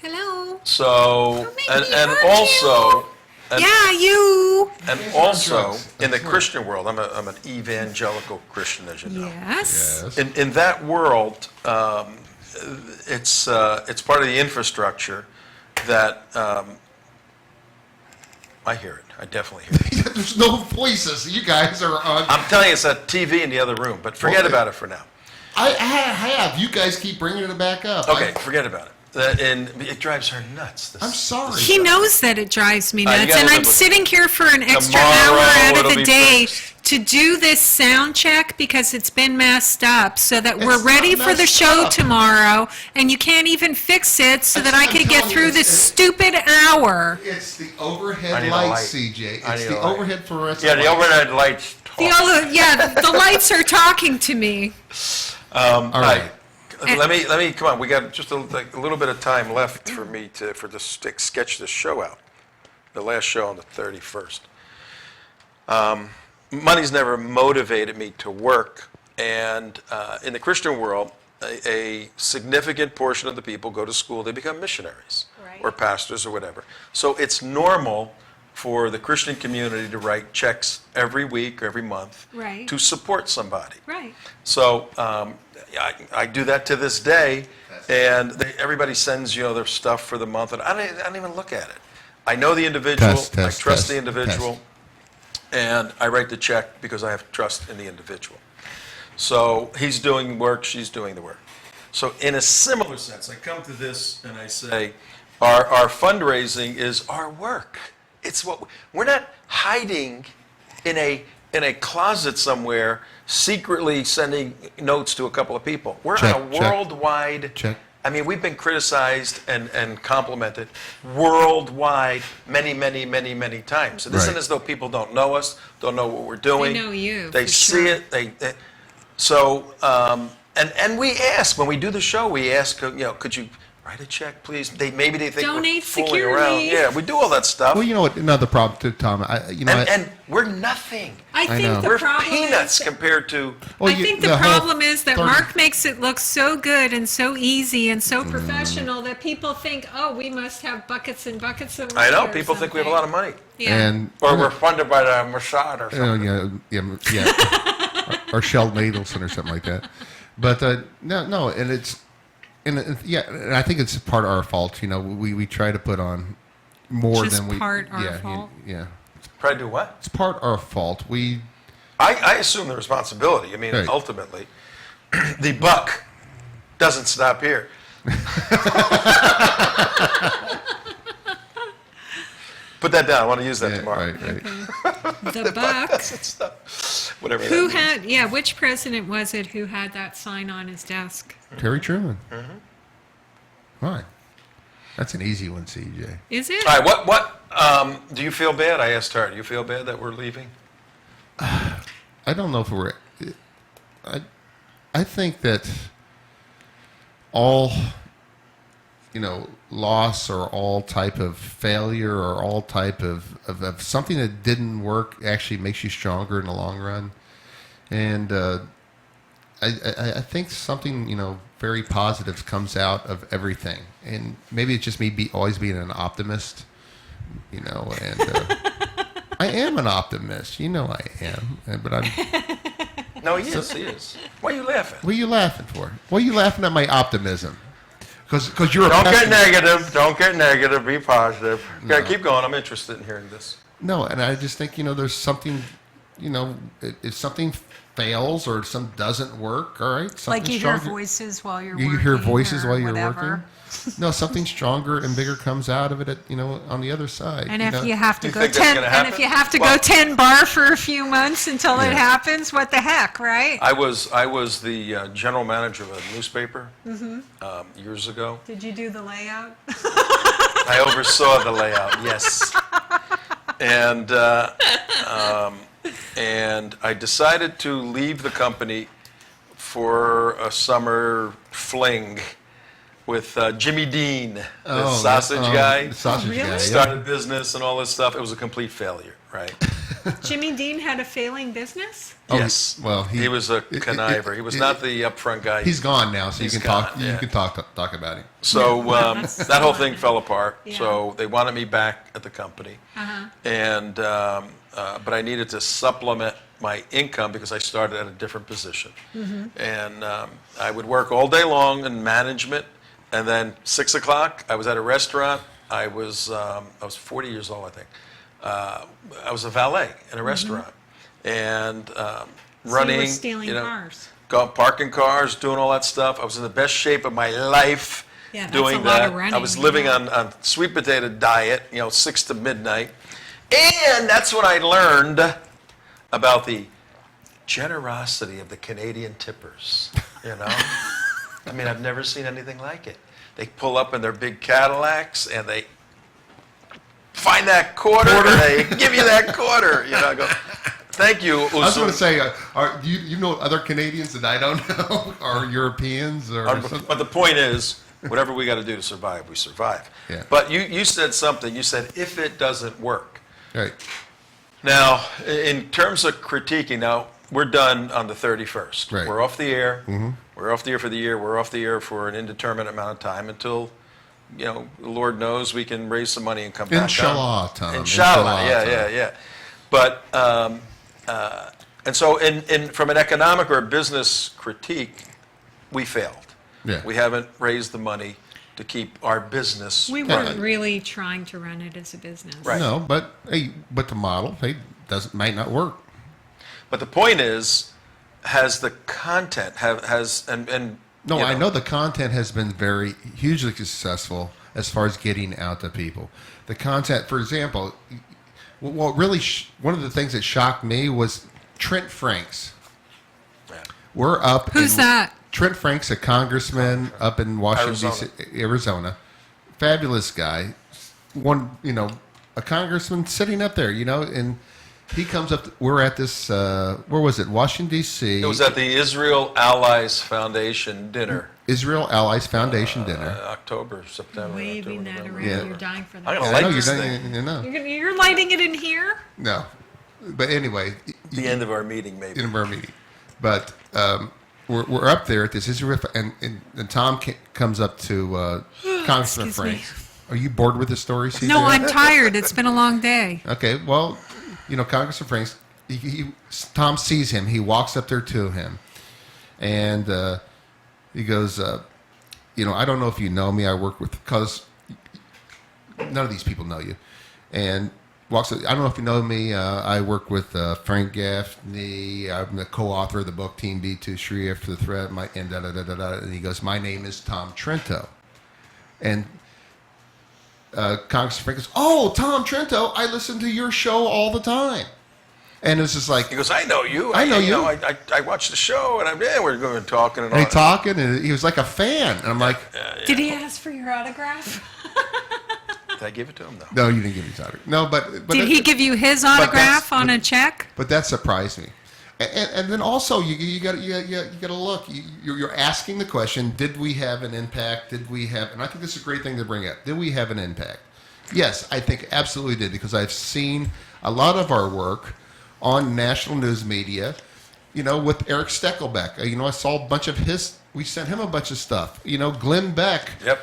Hello. So, make and me and hurt also. And, Yeah, you. And Guys are on also, drugs. in the That's right. Christian world, I'm an evangelical Christian, as you know. Yes. Yes. In that world, it's part of the infrastructure that I hear it. I definitely hear it. There's no voices. You guys are on. I'm telling you, it's that TV in the other room. But forget Okay. about it for now. I have. You guys keep bringing it back up. Okay, forget about it. And it drives her nuts. This- I'm sorry. He knows that it drives me you nuts, gotta and live I'm with it. sitting here for an extra Tomorrow hour out of it'll the be day fixed. to do this sound check because it's been messed up, so that we're It's ready not for the messed show up. tomorrow, and you can't even fix it so that I I'm can get telling you, through it's- this stupid hour. It's the I overhead need a lights, light. CJ. I It's need the a light. overhead fluorescent Yeah, the lights. overhead lights talk. The lights are talking to me. All right. Let me come on. We got just a little bit of time left for me to sketch this show out. The last show on the 31st. Money's never motivated me to work, and in the Christian world, a significant portion of the people go to school. They become missionaries Right. or pastors or whatever. So it's normal for the Christian community to write checks every week or every month Right. to support somebody. Right. So I do that to this day, and everybody sends their stuff for the month, and I don't even look at it. I know the individual, Test, I test, trust test, the individual, and I write the check because I have trust in the individual. So he's doing work, she's doing the work. So in a similar sense, I come to this and I say, our fundraising is our work. It's what we're not hiding in a closet somewhere, secretly sending notes to a couple of people. We're Check, on a check. worldwide. Check. I mean, we've been criticized and complimented worldwide many times. It isn't Right. as though people don't know us, don't know what we're doing. They know you, They for see sure. it. So and we ask when we do the show. We ask, could you write a check, please. Maybe they think Donate we're fooling securely. around. Yeah, we do all that stuff. Well, you know what? Another problem too, Tom. And we're nothing. I think know. the We're problem peanuts is, compared to. Well, I think the whole problem is that 30 Mark makes it look so good and so easy and so professional that people think, oh, we must have buckets and buckets of money. I know or people think we have a something. lot of money, Yeah. and or we're funded by the Mossad or something. yeah, or Sheldon Adelson or something like that. But no, and and I think it's part of our fault. You know, we try to put on more Just than we. part our yeah, fault? Yeah, Try to do what? it's part our fault. I assume the responsibility. I mean, Right. ultimately, the buck doesn't stop here. Put that down. I want to use that Yeah, tomorrow. right. The buck. Whatever. Who that means. had, which president was it who had that sign on his desk? Terry Truman. Mm-hmm. Why? That's an easy one, CJ. Is it? All right. What? Do you feel bad? I asked her. Do you feel bad that we're leaving? I don't know if we're. I think that all, loss or all type of failure or all type of something that didn't work actually makes you stronger in the long run. And I think something, very positive comes out of everything. And maybe it's just me always being an optimist, and I am an optimist. I am. But I'm. No, he is. He is. Why are you laughing? What are you laughing for? Why are you laughing at my optimism? Because you're a Don't get pessimist. negative. Don't get negative. Be positive. Okay, keep going. I'm interested in hearing this. No, and I just think, there's something, if something fails or something doesn't work, all right? Like something you hear stronger- voices while you're You working. hear voices or while you're whatever. working. No, something stronger and bigger comes out of it, on the other side. And if you have to You go think that's 10, gonna and happen? if you have to Well- go 10 bar for a few months until it Yeah. happens, what the heck, right? I was the general manager of a newspaper years ago. Did you do the layout? I oversaw the layout. Yes, and I decided to leave the company for a summer fling with Jimmy Dean, the sausage guy. The sausage really? guy, yeah. Started business and all this stuff. It was a complete failure, right? Jimmy Dean had a failing business? Oh, Yes. well, he was a conniver. He was not the upfront guy. He's gone now, so He's you can talk. gone, You yeah. can talk about him. So that whole thing fell apart. Yeah. So they wanted me back at the company, and but I needed to supplement my income because I started at a different position, and I would work all day long in management, and then 6 o'clock I was at a restaurant. I was 40 years old, I think. I was a valet in a restaurant, and running, you were stealing cars. Parking cars, doing all that stuff. I was in the best shape of my life Yeah, that's doing a lot that. of running, I was living yeah. on sweet potato diet, 6 to midnight. And that's when I learned about the generosity of the Canadian tippers, I mean, I've never seen anything like it. They pull up in their big Cadillacs and they find that quarter. And they give you that quarter. I go, thank you, I was going to Usum. say, do you know other Canadians that I don't know, or Europeans, or something? But the point is, whatever we got to do to survive, we survive. Yeah. But you said something. You said, if it doesn't work. Right. Now, in terms of critiquing, now, we're done on the 31st. Right. We're off the air. Mm-hmm. We're off the air for the year. We're off the air for an indeterminate amount of time until, the Lord knows we can raise some money and come back on. Inshallah, Tom. Inshallah, Tom. yeah. But, and so from an economic or a business critique, we failed. Yeah. We haven't raised the money to keep our business We running. weren't really trying to run it as a business. Right. No, but the model might not work. But the point is, has the content and No, I know the content has been very hugely successful as far as getting out to people. The content, for example, what really one of the things that shocked me was Trent Franks. Yeah. We're up. Who's that? Trent Franks, a congressman up in Washington, D.C., Arizona. Fabulous guy. A congressman sitting up there, and he comes up. We're at this, where was it? Washington, D.C. It was at the Israel Allies Foundation dinner. Israel Allies Foundation dinner. October, September. Waving October, that November. around, Yeah. you're dying for I'm that. gonna I light know this you're thing. you know. You're lighting it in here? No, but anyway, The end of our meeting, maybe. in our meeting. But we're up there at this Israel, and Tom comes up to Congressman Excuse me. Frank. Are you bored with the story, CJ? No, I'm tired. It's been a long day. Okay, well, Congressman Franks, Tom sees him. He walks up there to him, and he goes, I don't know if you know me. I work with, because none of these people know you. And walks up, I don't know if you know me. I work with Frank Gaffney. I'm the co-author of the book Team B2 Shri After the Threat. And da-da-da-da-da. And he goes, my name is Tom Trento. And Congressman Frank goes, oh, Tom Trento, I listen to your show all the time. And it's just like, He goes, I know you. I know you. I watched the show, and we're going talking and all. and he talking, and he was like a fan. And I'm like, Did he ask for your autograph? Did I give it to him? No. no, you didn't give me his autograph. No, but Did he give you his autograph on a check? But that surprised me. And then also you got to look. You're asking the question: did we have an impact? Did we have? And I think this is a great thing to bring up. Did we have an impact? Yes, I think absolutely did, because I've seen a lot of our work on national news media. With Eric Steckelbeck. I saw a bunch of his. We sent him a bunch of stuff. Glenn Beck. Yep.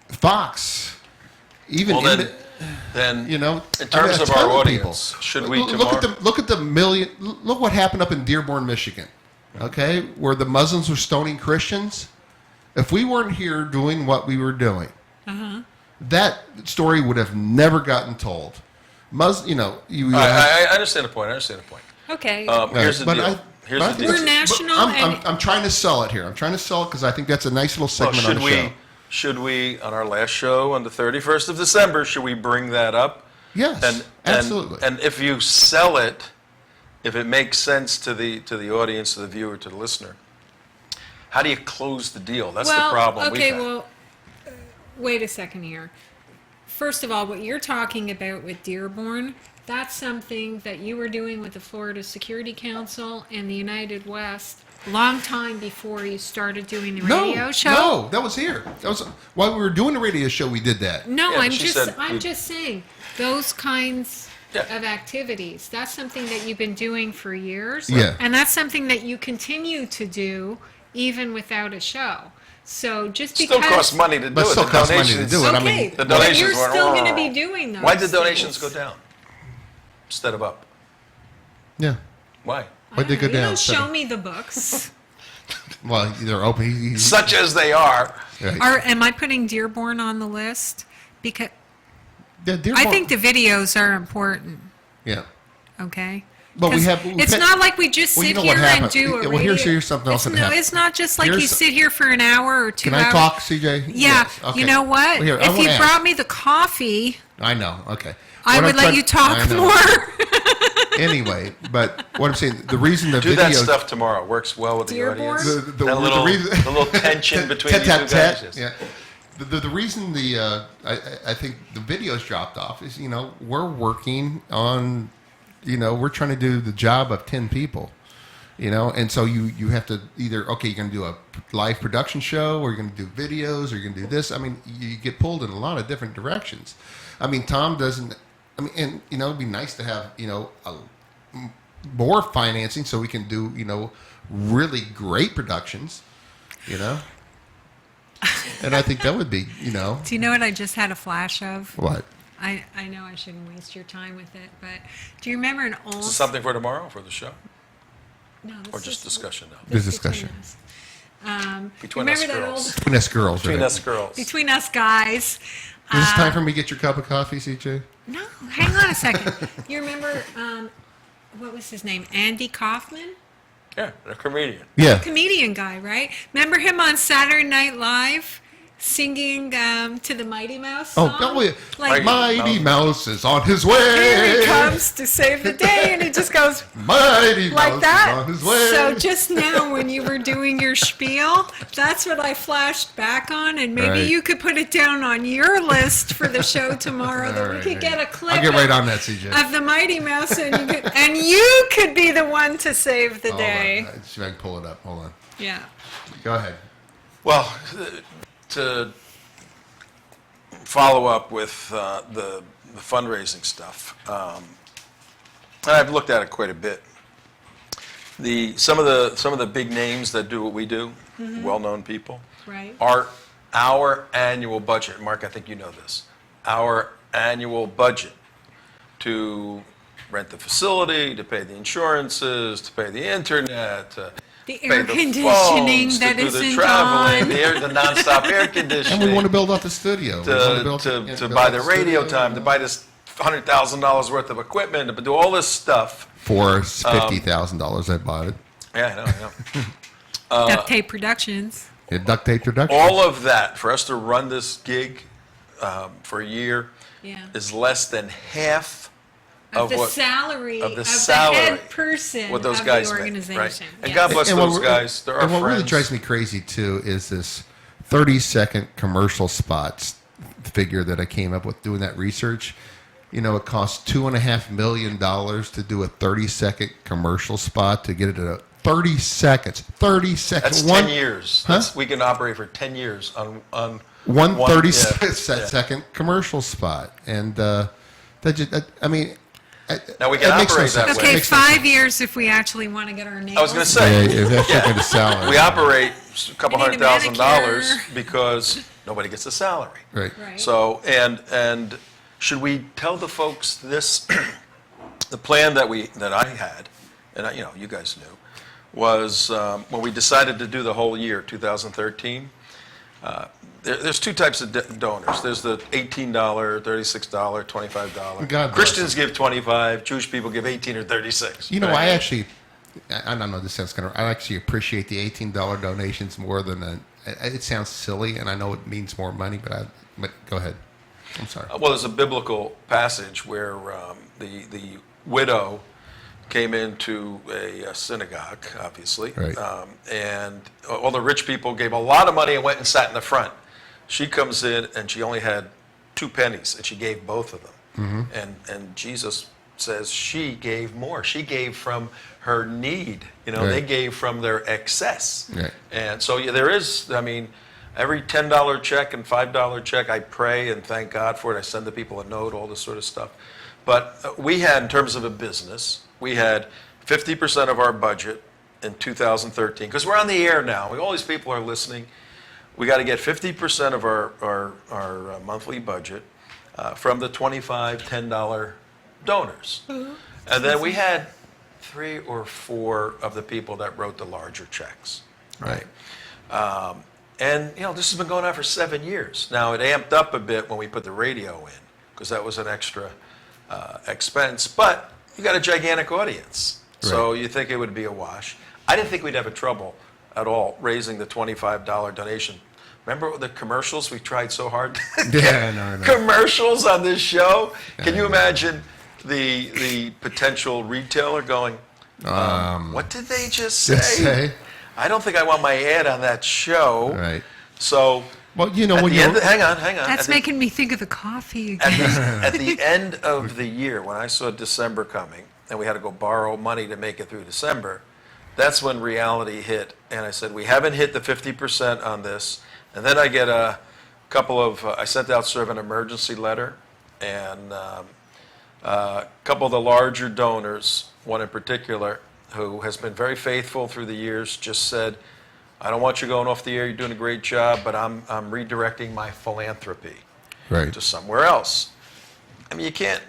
Fox. Even Well, then, in terms a of ton our people. audience, should we tomorrow? Look at the million. Look what happened up in Dearborn, Michigan. Okay, where the Muslims were stoning Christians. If we weren't here doing what we were doing, that story would have never gotten told. I understand the point. Okay. Here's the but deal. Here's the deal. We're national. I'm trying to sell it here. I'm trying to sell it because I think that's a nice little Well, segment on the show. should we, on our last show on the 31st of December, should we bring that up? Yes, absolutely. And if you sell it, if it makes sense to the audience, to the viewer, to the listener, how do you close the deal? That's the problem we've had. Wait a second here. First of all, what you're talking about with Dearborn, that's something that you were doing with the Florida Security Council and the UnitedWest long time before you started doing the radio show. No, that was here. That was while we were doing the radio show. We did that. No, Yeah, but I'm just saying those kinds Yeah. of activities. That's something that you've been doing for years. Yeah. And that's something that you continue to do even without a show. So just Still because costs money to do But it. still The costs money to donations- do it. I mean, okay, the but donations you're went still going to wrong. be doing those. Why did donations things. go down instead of up? Yeah. Why? Why'd they go You down? don't show me the books. Well, they're open. Such as they are. Right. Am I putting Dearborn on the list? Because Yeah, I Dearborn- think the videos are important. Yeah. Okay. But we 'Cause have. It's not like we just Well, you sit know what here and happened. do a Well, radio. here's something else that happened. It's not just like you Here's- sit here for an hour or 2 Can hours. I talk, CJ? Yeah. Yes, okay. You know what? Well, here, I if wanna you ask. brought me the coffee, I know. Okay. I What would I'm let trying- you talk I know. more. Anyway, but what I'm saying, the reason the Do video that stuff tomorrow. Works well with the Dearborn? audience. The That little, reason- the little tension between you two guys. Tet-tet-tet. Yes. Yeah. The reason I think the videos dropped off is we're working on we're trying to do the job of 10 people, and so you have to either you're going to do a live production show, or you're going to do videos, or you're going to do this. I mean, you get pulled in a lot of different directions. I mean, Tom doesn't. I mean, and it'd be nice to have more financing so we can do really great productions, And I think that would be, Do you know what I just had a flash of? what? I know I shouldn't waste your time with it, but do you remember an old... Is this something for tomorrow, for the show? No, this Or is- just discussion now? This this discussion. between us. Between remember us that girls. Between us girls, Between right? us girls. Between us guys. Is this time for me to get your cup of coffee, CJ? No, hang on a second. You remember, what was his name? Andy Kaufman? Yeah, a comedian. Yeah. Comedian guy, right? Remember him on Saturday Night Live singing to the Mighty Mouse song? Oh, yeah. Like, Mighty Mouse is on his here way. he comes to save the day, and it just goes Mighty like Mouse that. is on his way. So just now when you were doing your spiel, that's what I flashed back on, and maybe Right. you could put it down on your list for the show tomorrow that All we right, could right. get a clip I'll get right on that, CJ. of the Mighty Mouse, and you could be the one to save the Hold day. on. See if I can pull it up. Hold on. Yeah. Go ahead. Well, to follow up with the fundraising stuff, and I've looked at it quite a bit. Some of the big names that do what we do, well-known people, Right. our annual budget. Mark, I think you know this. Our annual budget to rent the facility, to pay the insurances, to pay the internet, to The pay air the conditioning phones, that to do the isn't traveling, on. the nonstop air conditioning. And we want to build up the studio. We want to build buy up the radio studio. time, to buy this $100,000 worth of equipment, to do all this stuff. For $50,000, I bought it. Yeah, I know. Duct Tape Productions. Yeah, duct tape production. All of that for us to run this gig for a year Yeah. is less than half Of the what salary of the of salary, the head person what those of guys the make, organization. right? And Yes. God bless And those what- guys. They're our and what friends. really drives me crazy too is this 30-second commercial spots figure that I came up with doing that research. You know, it costs $2.5 million to do a 30-second commercial spot to get it at 30 seconds. 30 seconds. That's 10 years. Huh? We can operate for 10 years on One one- 30 yeah, second commercial spot, and that just, I mean, Now we can it makes no operate that sense. way. Okay, Makes no 5 years if we actually want to get our nails. I was going to yeah, say, if that's looking at salary. we operate a couple We need a $100,000 manicure. because nobody gets a salary. Right. Right. So, and should we tell the folks this, the plan that I had, and you guys knew, was when we decided to do the whole year, 2013, there's two types of donors. There's the $18, $36, $25. God bless Christians give 25, Jewish people give 18 or 36. You know, right? I don't know this sounds kind of, I actually appreciate the $18 donations more than it sounds silly, and I know it means more money, but go ahead. I'm sorry. Well, there's a biblical passage where the widow came into a synagogue, obviously, Right. and all the rich people gave a lot of money and went and sat in the front. She comes in and she only had 2 pennies, and she gave both of them. And Jesus says she gave more. She gave from her need. Right. They gave from their excess. Right. And so there is, every $10 check and $5 check, I pray and thank God for it. I send the people a note, all this sort of stuff. But we had, in terms of a business, we had 50% of our budget in 2013, because we're on the air now. All these people are listening. We got to get 50% of our monthly budget from the $25, $10 donors. And then we had 3 or 4 of the people that wrote the larger checks. Right. And this has been going on for 7 years. Now it amped up a bit when we put the radio in, because that was an extra expense. But you got a gigantic audience, so you think it would be a wash. I didn't think we'd have a trouble at all raising the $25 donation. Remember the commercials? We tried so hard to Yeah, get no. commercials on this show. Can you imagine the potential retailer going, what did they just say? I don't think I want my ad on that show. Right. So, Well, when hang on. That's making me think of the coffee At again. at the end of the year, when I saw December coming, and we had to go borrow money to make it through December, that's when reality hit. And I said, we haven't hit the 50% on this. And then I get a couple of, I sent out sort of an emergency letter, and a couple of the larger donors, one in particular, who has been very faithful through the years, just said, I don't want you going off the air, you're doing a great job, but I'm redirecting my philanthropy Right. to somewhere else. I mean, you can't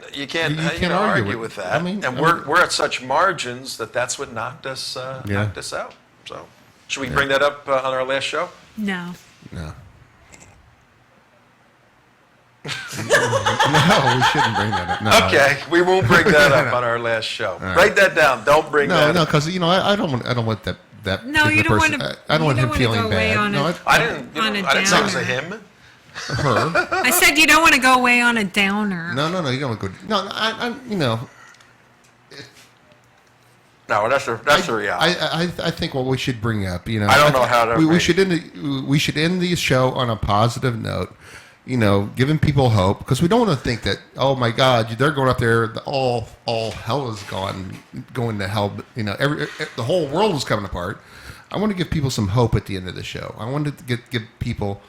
argue with that. And we're at such margins that's what knocked us out. So, should we bring that up on our last show? No. No. No, we shouldn't bring that up. No. Okay, we won't bring that up on our last show. right. Write that down. Don't bring that No, up. because I don't want that. No, you don't person- want to. I don't want him feeling go away bad. on No, a, I didn't say it was a downer. him. her. I said you don't want to go away on a downer. No, you don't want to go. No, No, that's the reality. I think what we should bring up, I don't know how to we make- should end the show on a positive note. giving people hope, because we don't want to think that, oh my God, they're going up there, all hell is going to hell. The whole world is coming apart. I want to give people some hope at the end of the show. I want to give people,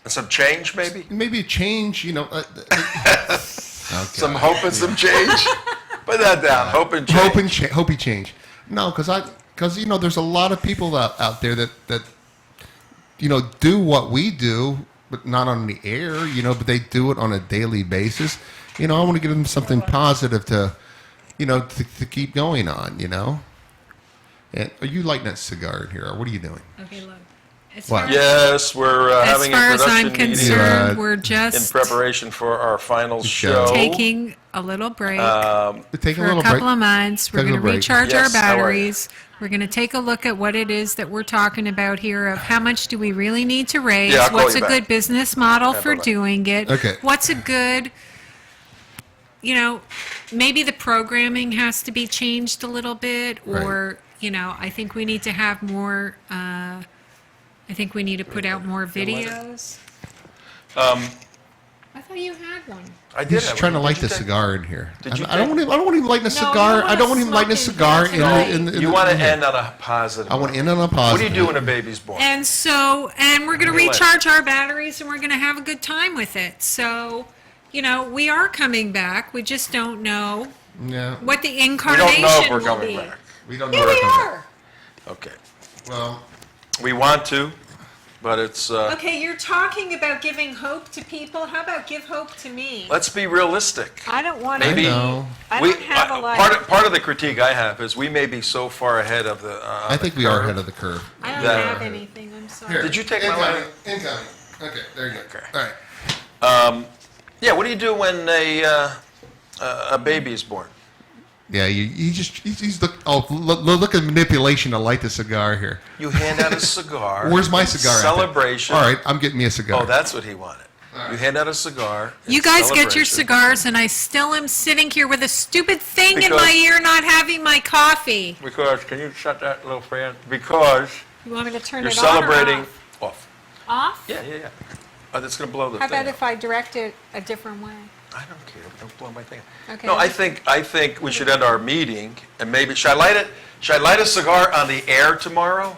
Some change, maybe a change. Okay. some hope and some change. Put that down. Hope and change. Hopey change. No, because there's a lot of people out there that do what we do, but not on the air. But they do it on a daily basis. I want to give them something positive to keep going on. And are you lighting that cigar in here, or what are you doing? Okay, look. What? Yes, we're having a As far as I'm production meeting concerned, we're in just preparation for our final show. taking a little break Taking for a couple of months. We're Taking going a to break. recharge Yes, our how are you? batteries. We're going to take a look at what it is that we're talking about here of how much do we really need to raise, Yeah, I'll call what's you a back. good business model Yeah, for bye-bye. doing it, Okay. what's a good, maybe the programming has to be changed a little bit, or, I think we need to have more, I think we need to put out more videos. I thought you had one. I did. He's just have trying to one. light Did you the take- cigar in here. Did you I don't take- want him lighting a you cigar. don't I don't want him wanna lighting a smoke cigar in in here the. In tonight. the You want to in end on a positive. I want to note. end on a What positive. do you do when a baby's born? And we're going to Relax. recharge our batteries and we're going to have a good time with it. So, we are coming back. We just don't know Yeah. what the We don't incarnation know if we're will coming be. back. We don't know. Here where we it comes are. Okay. from. Well, We want to, but it's. Okay, you're talking about giving hope to people. How about give hope to me? Let's be realistic. I don't want to. Maybe- I know. I don't have a life. Part of the critique I have is we may be so far ahead of the. I think we are ahead of the curve. I don't that- have anything. I'm sorry. Here. Did you take my Incoming. line? Incoming. Okay, there you go. Okay. All right. Yeah. What do you do when a baby is born? Yeah, he's look at manipulation to light the cigar here. You hand out a cigar. Where's my cigar? at? Celebration. All right, I'm getting me a cigar. Oh, that's what he wanted. You hand out a cigar. in You guys get your celebration. cigars, and I still am sitting here with a stupid thing in Because- my ear not having my coffee. Because, can you shut that little fan? Because You want me to turn you're it on or celebrating. off? Off. Off? Yeah. That's going to blow the How thing. about if I direct it a different way? I don't care. Don't blow my thing. Okay. No, I think we should end our meeting and maybe should I light it? Should I light a cigar on the air tomorrow?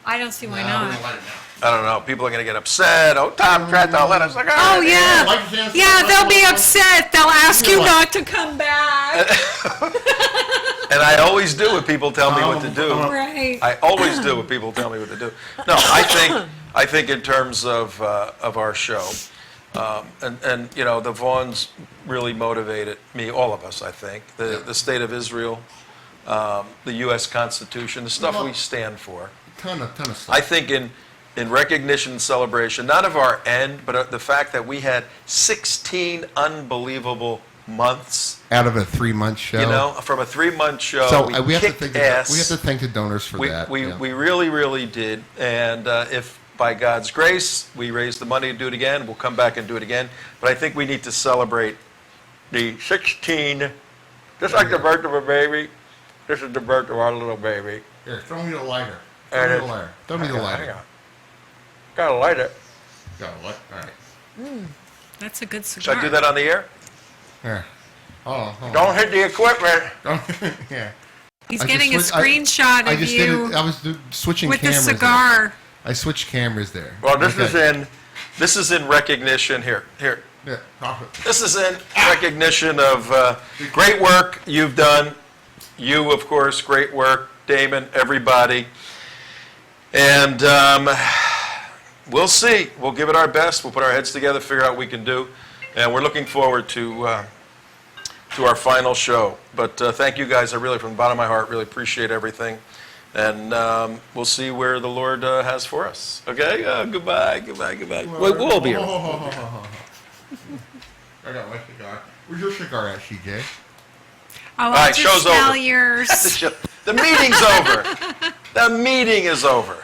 I don't see why No, not. we're gonna light it now. I don't know. People are going to get upset. Oh, Tom Trento, let us cigar. Oh, yeah. Light the candle. Yeah, they'll be upset. They'll ask you What? not to come back. And I always do what people tell me what to do. Right. I always do what people tell me what to do. No, I think in terms of our show, and the Vaughns really motivated me, all of us, I think. The state of Israel, the U.S. Constitution, the stuff we stand for. Ton of stuff. I think in recognition and celebration, not of our end, but the fact that we had 16 unbelievable months, Out of a 3-month show. from a 3-month show. So we have to kicked thank ass. we have to thank the donors for that. We yeah. really, really did. And if by God's grace we raise the money to do it again, we'll come back and do it again. But I think we need to celebrate the 16, just like the birth of a baby. This is the birth of our little baby. Here, throw me the lighter. And Throw me the it's- lighter. Throw me the Hang lighter. on. Gotta light it. Got a light. All right. That's a good Should cigar. I do that on the air? Here. Hold Don't hit the equipment. on. Yeah. He's I just getting a switched- I- screenshot I of just did you it. I was switching with the cameras. there. cigar. I switched cameras there. Well, this Okay. is in recognition. Here. Yeah. Profit. This is in recognition of great work you've done. You, of course, great work, Damon, everybody. And we'll see. We'll give it our best. We'll put our heads together, figure out what we can do. And we're looking forward to our final show. But thank you guys. I really, from the bottom of my heart, really appreciate everything. And we'll see where the Lord has for us. Okay? Goodbye. We'll all be here. I got my cigar. Where's your cigar at, CJ? Oh, I'll right, just show's smell over. yours. The meeting's over. The meeting is over.